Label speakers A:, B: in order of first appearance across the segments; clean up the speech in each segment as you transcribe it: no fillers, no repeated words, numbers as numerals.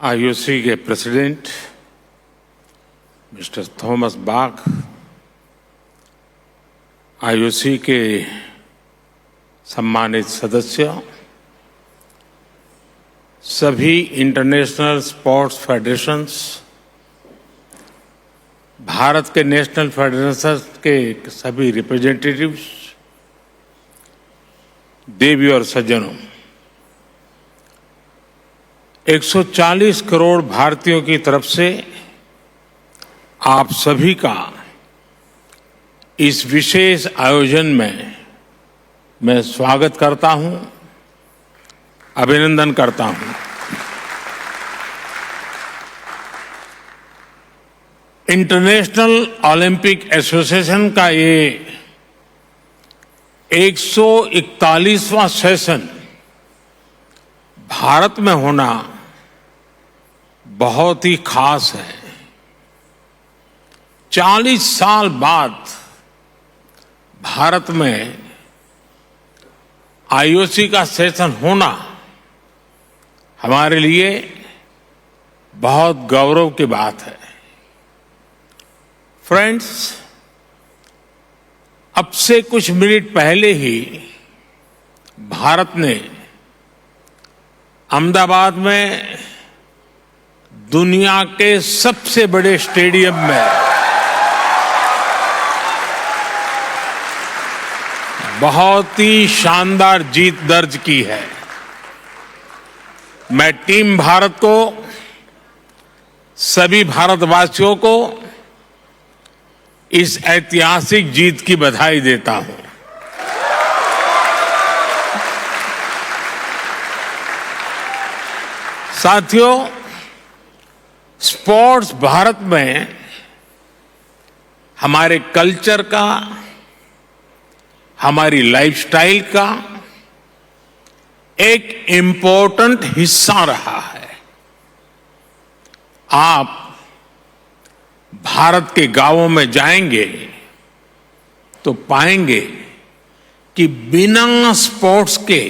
A: IOC के president mister Thomas बाख, IOC के सम्मानित सदस्य, सभी इंटरनेशनल स्पोर्ट्स फेडरेशंस, भारत के नेशनल फेडरेशंस के सभी रिप्रेजेंटेटिव्स, देवी और सज्जनों, 140 करोड़ भारतीयों की तरफ से आप सभी का इस विशेष आयोजन में मैं स्वागत करता हूं, अभिनंदन करता हूं। इंटरनेशनल ओलंपिक एसोसिएशन का ये 141वां सेशन भारत में होना बहुत ही खास है। 40 साल बाद भारत में IOC का सेशन होना हमारे लिए बहुत गौरव की बात है। फ्रेंड्स, अब से कुछ मिनट पहले ही भारत ने अहमदाबाद में दुनिया के सबसे बड़े स्टेडियम में बहुत ही शानदार जीत दर्ज की है। मैं टीम भारत को, सभी भारतवासियों को इस ऐतिहासिक जीत की बधाई देता हूं। साथियों, स्पोर्ट्स भारत में हमारे कल्चर का, हमारी लाइफस्टाइल का एक इम्पोर्टेंट हिस्सा रहा है। आप भारत के गांवों में जाएंगे तो पाएंगे कि बिना स्पोर्ट्स के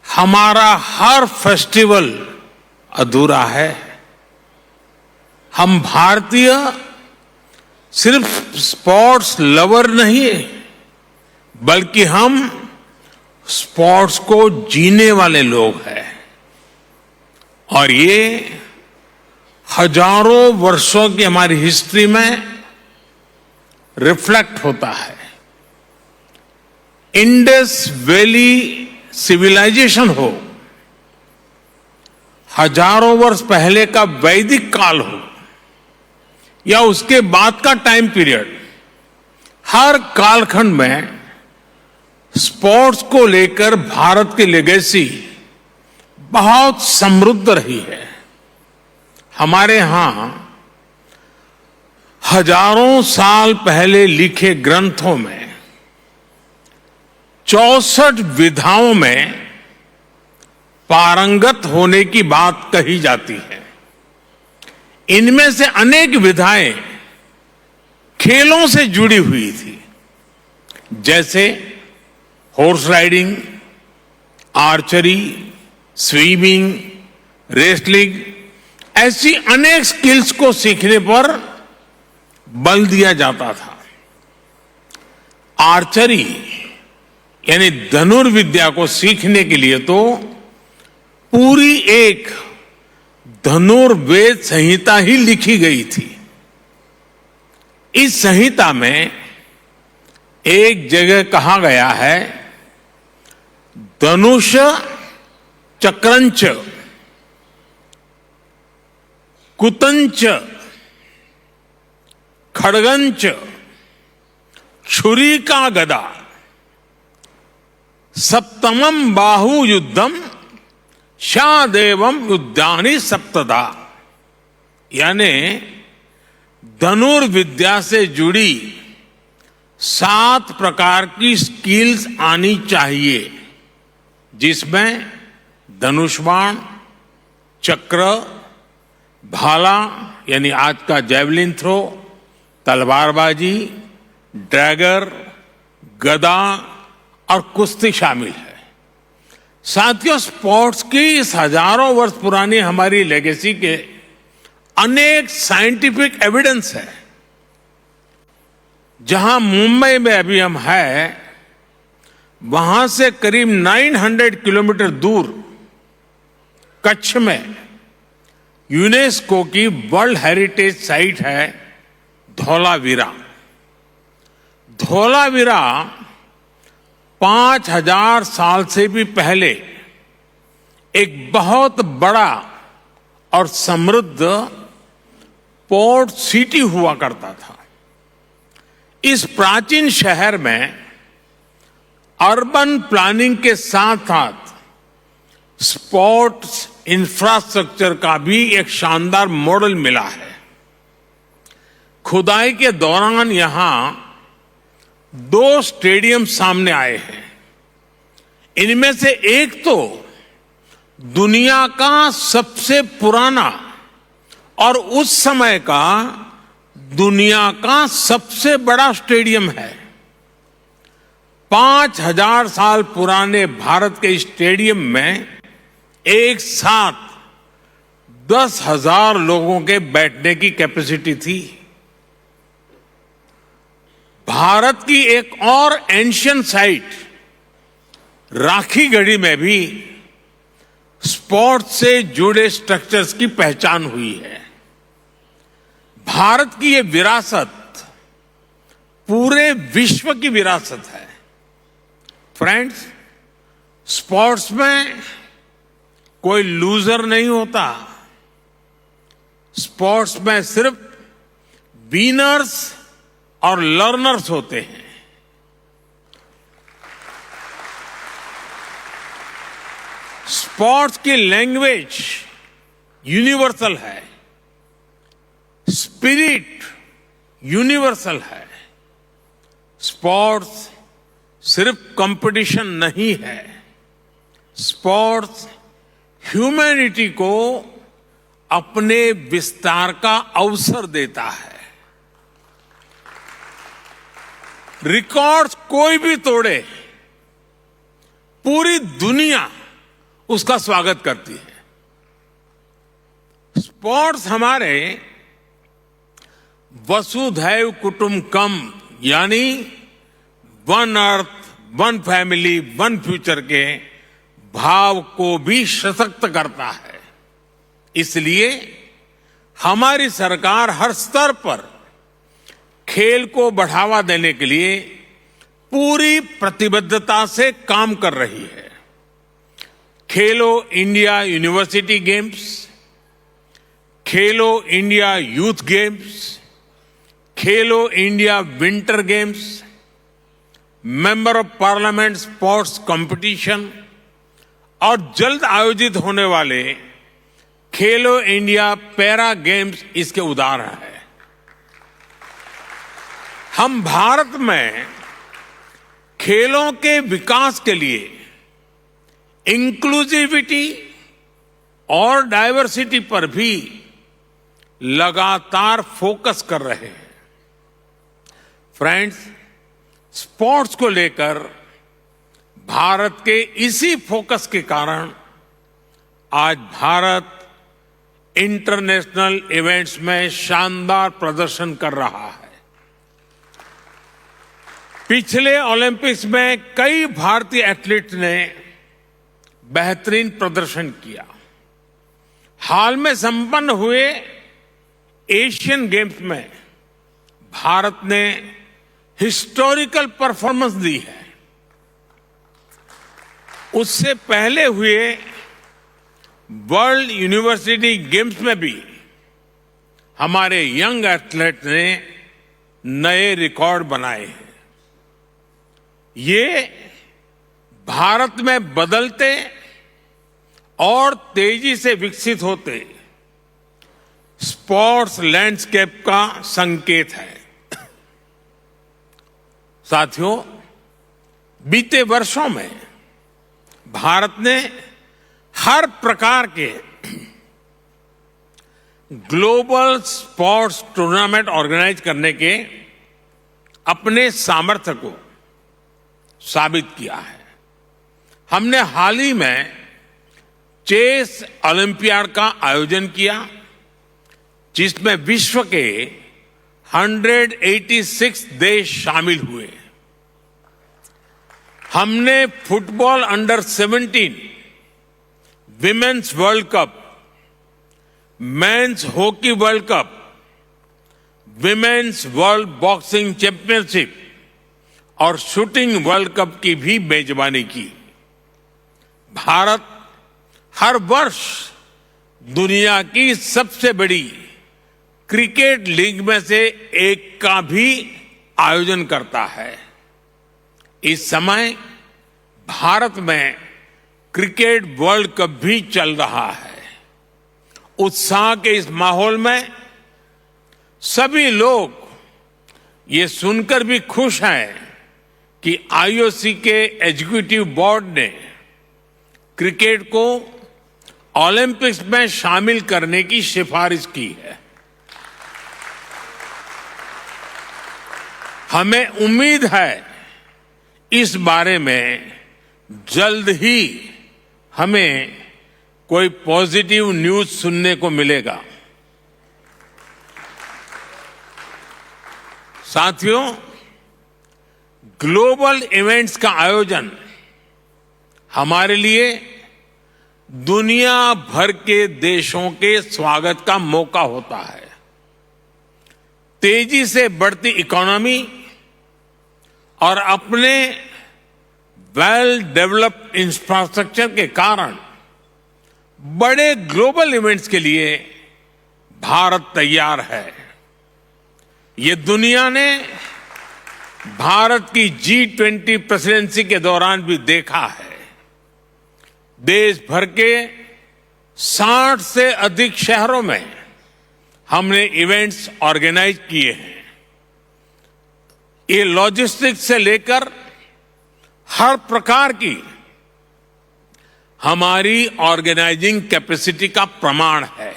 A: हमारा हर फेस्टिवल अधूरा है। हम भारतीय सिर्फ स्पोर्ट्स लवर नहीं, बल्कि हम स्पोर्ट्स को जीने वाले लोग हैं। और ये हजारों वर्षों की हमारी हिस्ट्री में रिफ्लेक्ट होता है। इंडस वैली सिविलाइजेशन हो, हजारों वर्ष पहले का वैदिक काल हो, या उसके बाद का टाइम पीरियड, हर कालखंड में स्पोर्ट्स को लेकर भारत की लेगेसी बहुत समृद्ध रही है। हमारे यहां हजारों साल पहले लिखे ग्रंथों में 64 विधाओं में पारंगत होने की बात कही जाती है। इनमें से अनेक विधाएं खेलों से जुड़ी हुई थी, जैसे horse riding, archery, swimming, wrestling. ऐसी अनेक स्किल्स को सीखने पर बल दिया जाता था। आर्चरी यानी धनुर्विद्या को सीखने के लिए तो पूरी एक धनुर्वेद संहिता ही लिखी गई थी। इस संहिता में एक जगह कहा गया है, धनुष चक्रंच कुतंच खड़गंच छुरी का गदा सप्तमम बाहु युद्धम शादेवम युद्धानि सप्तदा। यानी धनुर्विद्या से जुड़ी 7 प्रकार की स्किल्स आनी चाहिए, जिसमें धनुष बाण, चक्र, भाला यानी आज का जैवलिन थ्रो, तलवारबाजी, डैगर, गदा और कुश्ती शामिल है। साथियों, स्पोर्ट्स की इस हजारों वर्ष पुरानी हमारी लेगेसी के अनेक साइंटिफिक एविडेंस है। जहां मुंबई में अभी हम हैं, वहां से करीब 900 किलोमीटर दूर कच्छ में यूनेस्को की वर्ल्ड हेरिटेज साइट है धौलावीरा। धौलावीरा 5000 साल से भी पहले एक बहुत बड़ा और समृद्ध पोर्ट सिटी हुआ करता था। इस प्राचीन शहर में अर्बन प्लानिंग के साथ साथ स्पोर्ट्स इंफ्रास्ट्रक्चर का भी एक शानदार मॉडल मिला है। खुदाई के दौरान यहां 2 स्टेडियम सामने आए हैं। इनमें से एक तो दुनिया का सबसे पुराना और उस समय का दुनिया का सबसे बड़ा स्टेडियम है। 5000 साल पुराने भारत के स्टेडियम में एक साथ 10,000 लोगों के बैठने की कैपेसिटी थी। भारत की एक और एंशियंट साइट राखीगढ़ी में भी स्पोर्ट्स से जुड़े स्ट्रक्चर्स की पहचान हुई है। भारत की ये विरासत पूरे विश्व की विरासत है। फ्रेंड्स, स्पोर्ट्स में कोई लूजर नहीं होता। स्पोर्ट्स में सिर्फ विनर्स और लर्नर्स होते हैं। स्पोर्ट्स की लैंग्वेज यूनिवर्सल है, स्पिरिट यूनिवर्सल है। स्पोर्ट्स सिर्फ कंपटीशन नहीं है, स्पोर्ट्स ह्यूमैनिटी को अपने विस्तार का अवसर देता है। रिकॉर्ड्स कोई भी तोड़े, पूरी दुनिया उसका स्वागत करती है। स्पोर्ट्स हमारे वसुधैव कुटुंबकम यानी one earth, one family, one future के भाव को भी सशक्त करता है। इसलिए हमारी सरकार हर स्तर पर खेल को बढ़ावा देने के लिए पूरी प्रतिबद्धता से काम कर रही है। खेलो India university games, Khelo India youth games, Khelo India winter games, member of parliament sports competition और जल्द आयोजित होने वाले खेलो इंडिया पैरा गेम्स इसके उदाहरण है। हम भारत में खेलों के विकास के लिए इंक्लूसिविटी और डाइवर्सिटी पर भी लगातार फोकस कर रहे हैं। फ्रेंड्स, स्पोर्ट्स को लेकर भारत के इसी फोकस के कारण आज भारत इंटरनेशनल इवेंट्स में शानदार प्रदर्शन कर रहा है। पिछले ओलंपिक्स में कई भारतीय एथलीट्स ने बेहतरीन प्रदर्शन किया। हाल में संपन्न हुए एशियन गेम्स में भारत ने हिस्टोरिकल परफॉर्मेंस दी है। उससे पहले हुए वर्ल्ड यूनिवर्सिटी गेम्स में भी हमारे यंग एथलीट ने नए रिकॉर्ड बनाए हैं। ये भारत में बदलते और तेजी से विकसित होते स्पोर्ट्स लैंडस्केप का संकेत है। साथियों, बीते वर्षों में भारत ने हर प्रकार के ग्लोबल स्पोर्ट्स टूर्नामेंट ऑर्गेनाइज करने के अपने सामर्थ्य को साबित किया है। हमने हाल ही में चेस ओलंपियाड का आयोजन किया, जिसमें विश्व के 186 देश शामिल हुए। हमने football under 17 women's world cup, men's hockey world cup, women's world boxing championship और शूटिंग वर्ल्ड कप की भी मेजबानी की। भारत हर वर्ष दुनिया की सबसे बड़ी क्रिकेट लीग में से एक का भी आयोजन करता है। इस समय भारत में क्रिकेट वर्ल्ड कप भी चल रहा है। उत्साह के इस माहौल में सभी लोग ये सुनकर भी खुश हैं कि आईओसी के एग्जीक्यूटिव बोर्ड ने क्रिकेट को ओलंपिक्स में शामिल करने की सिफारिश की है। हमें उम्मीद है इस बारे में जल्द ही हमें कोई पॉजिटिव न्यूज सुनने को मिलेगा। साथियों, ग्लोबल इवेंट्स का आयोजन हमारे लिए दुनिया भर के देशों के स्वागत का मौका होता है। तेजी से बढ़ती इकोनॉमी और अपने वेल डेवलप्ड इंफ्रास्ट्रक्चर के कारण बड़े ग्लोबल इवेंट्स के लिए भारत तैयार है। ये दुनिया ने भारत की G20 प्रेसिडेंसी के दौरान भी देखा है। देश भर के 60 से अधिक शहरों में हमने इवेंट्स ऑर्गेनाइज किए हैं। ये लॉजिस्टिक्स से लेकर हर प्रकार की हमारी ऑर्गेनाइजिंग कैपेसिटी का प्रमाण है।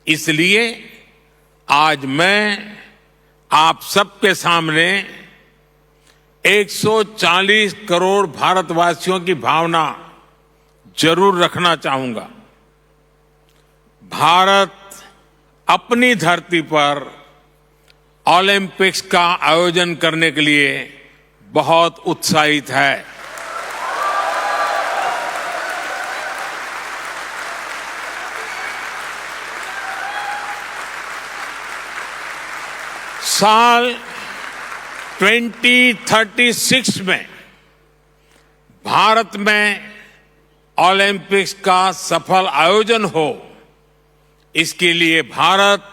A: इसलिए आज मैं आप सबके सामने 140 करोड़ भारतवासियों की भावना जरूर रखना चाहूंगा। भारत अपनी धरती पर ओलंपिक्स का आयोजन करने के लिए बहुत उत्साहित है। साल 2036 में भारत में ओलंपिक्स का सफल आयोजन हो, इसके लिए भारत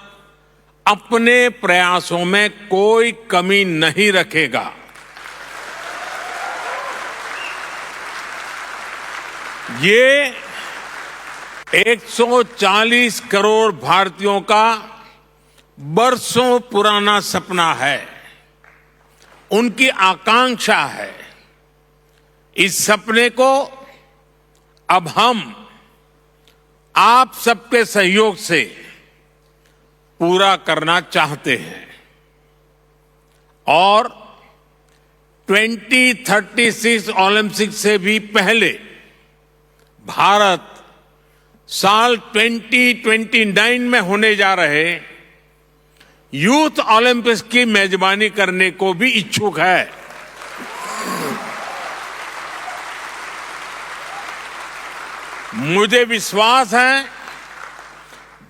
A: अपने प्रयासों में कोई कमी नहीं रखेगा। ये 140 करोड़ भारतीयों का बरसों पुराना सपना है, उनकी आकांक्षा है। इस सपने को अब हम आप सबके सहयोग से पूरा करना चाहते हैं और 2036 ओलंपिक से भी पहले भारत साल 2029 में होने जा रहे यूथ ओलंपिक्स की मेजबानी करने को भी इच्छुक है। मुझे विश्वास है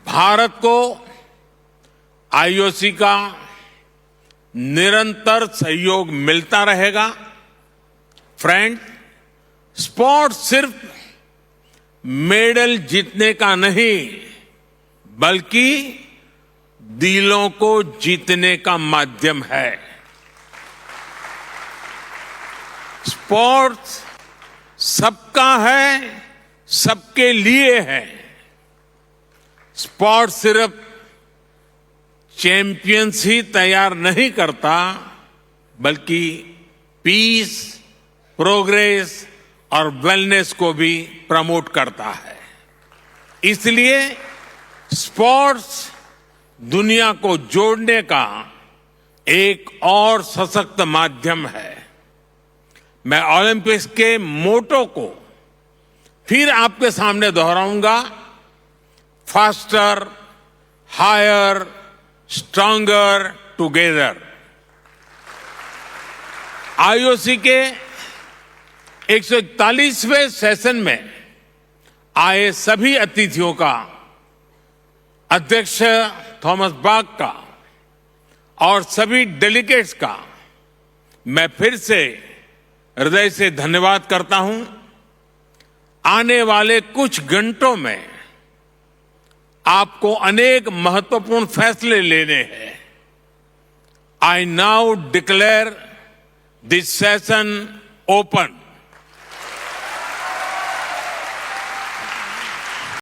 A: भारत को आईओसी का निरंतर सहयोग मिलता रहेगा। फ्रेंड, स्पोर्ट्स सिर्फ मेडल जीतने का नहीं, बल्कि दिलों को जीतने का माध्यम है। स्पोर्ट्स सबका है, सबके लिए है। स्पोर्ट्स सिर्फ चैंपियंस ही तैयार नहीं करता, बल्कि पीस, प्रोग्रेस और वेलनेस को भी प्रमोट करता है। इसलिए स्पोर्ट्स दुनिया को जोड़ने का एक और सशक्त माध्यम है। मैं ओलंपिक्स के मोटो को फिर आपके सामने दोहराऊंगा, faster, higher, stronger together. IOC के 141वें सेशन में आए सभी अतिथियों का, अध्यक्ष थॉमस बाक का और सभी डेलीगेट्स का मैं फिर से हृदय से धन्यवाद करता हूं। आने वाले कुछ घंटों में आपको अनेक महत्वपूर्ण फैसले लेने हैं। I now declare this session open.